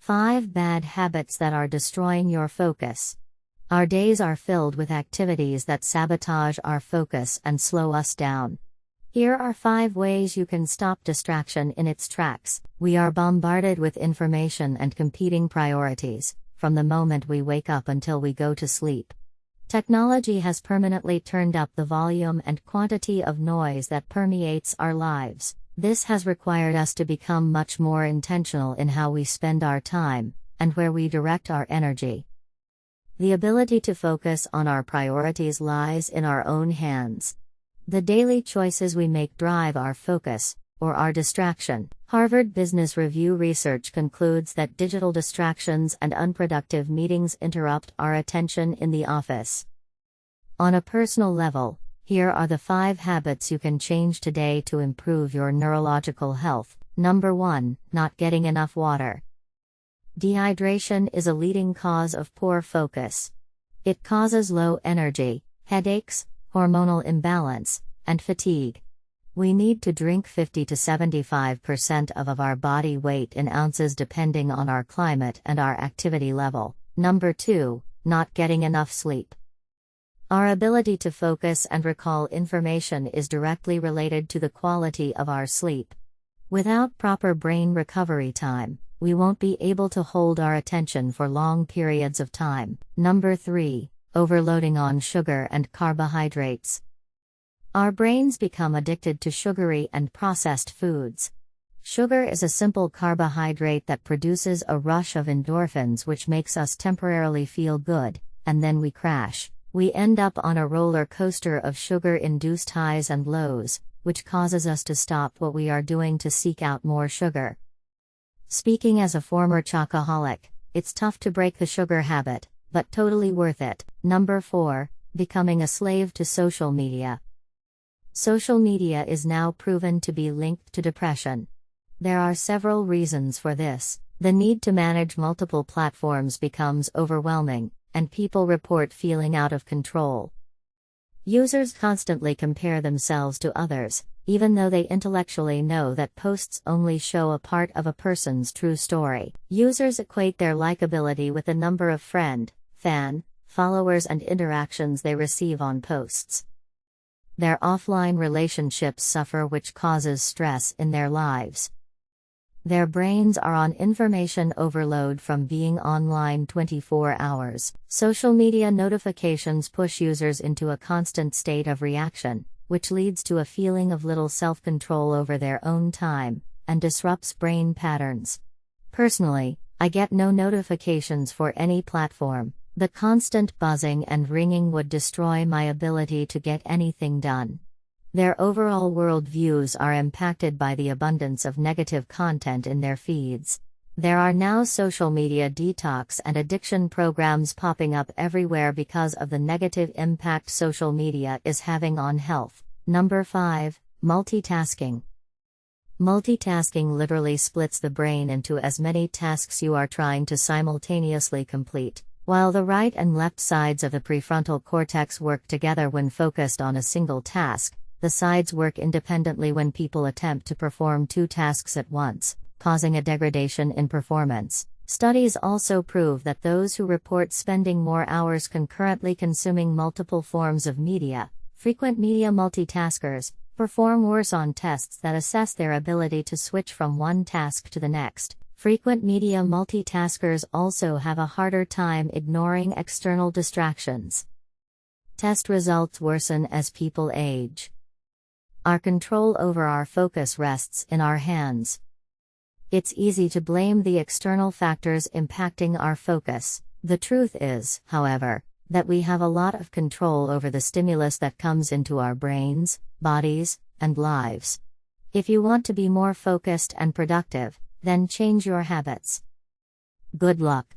5 bad habits that are destroying your focus. Our days are filled with activities that sabotage our focus and slow us down. Here are 5 ways you can stop distraction in its tracks. We are bombarded with information and competing priorities, from the moment we wake up until we go to sleep. Technology has permanently turned up the volume and quantity of noise that permeates our lives. This has required us to become much more intentional in how we spend our time, and where we direct our energy. The ability to focus on our priorities lies in our own hands. The daily choices we make drive our focus, or our distraction. Harvard Business Review research concludes that digital distractions and unproductive meetings interrupt our attention in the office. On a personal level, here are the 5 habits you can change today to improve your neurological health. Number 1, not getting enough water. Dehydration is a leading cause of poor focus. It causes low energy, headaches, hormonal imbalance, and fatigue. We need to drink 50 to 75% of our body weight in ounces depending on our climate and our activity level. Number 2, not getting enough sleep. Our ability to focus and recall information is directly related to the quality of our sleep. Without proper brain recovery time, we won't be able to hold our attention for long periods of time. Number 3, overloading on sugar and carbohydrates. Our brains become addicted to sugary and processed foods. Sugar is a simple carbohydrate that produces a rush of endorphins which makes us temporarily feel good, and then we crash. We end up on a roller coaster of sugar-induced highs and lows, which causes us to stop what we are doing to seek out more sugar. Speaking as a former chocoholic, it's tough to break the sugar habit, but totally worth it. Number 4, becoming a slave to social media. Social media is now proven to be linked to depression. There are several reasons for this. The need to manage multiple platforms becomes overwhelming, and people report feeling out of control. Users constantly compare themselves to others, even though they intellectually know that posts only show a part of a person's true story. Users equate their likability with the number of fan, followers and interactions they receive on posts. Their offline relationships suffer, which causes stress in their lives. Their brains are on information overload from being online 24 hours. Social media notifications push users into a constant state of reaction, which leads to a feeling of little self-control over their own time, and disrupts brain patterns. Personally, I get no notifications for any platform. The constant buzzing and ringing would destroy my ability to get anything done. Their overall worldviews are impacted by the abundance of negative content in their feeds. There are now social media detox and addiction programs popping up everywhere because of the negative impact social media is having on health. Number 5, multitasking. Multitasking literally splits the brain into as many tasks you are trying to simultaneously complete. While the right and left sides of the prefrontal cortex work together when focused on a single task, the sides work independently when people attempt to perform 2 tasks at once, causing a degradation in performance. Studies also prove that those who report spending more hours concurrently consuming multiple forms of media, frequent media multitaskers, perform worse on tests that assess their ability to switch from one task to the next. Frequent media multitaskers also have a harder time ignoring external distractions. Test results worsen as people age. Our control over our focus rests in our hands. It's easy to blame the external factors impacting our focus. The truth is, however, that we have a lot of control over the stimulus that comes into our brains, bodies, and lives. If you want to be more focused and productive, then change your habits. Good luck.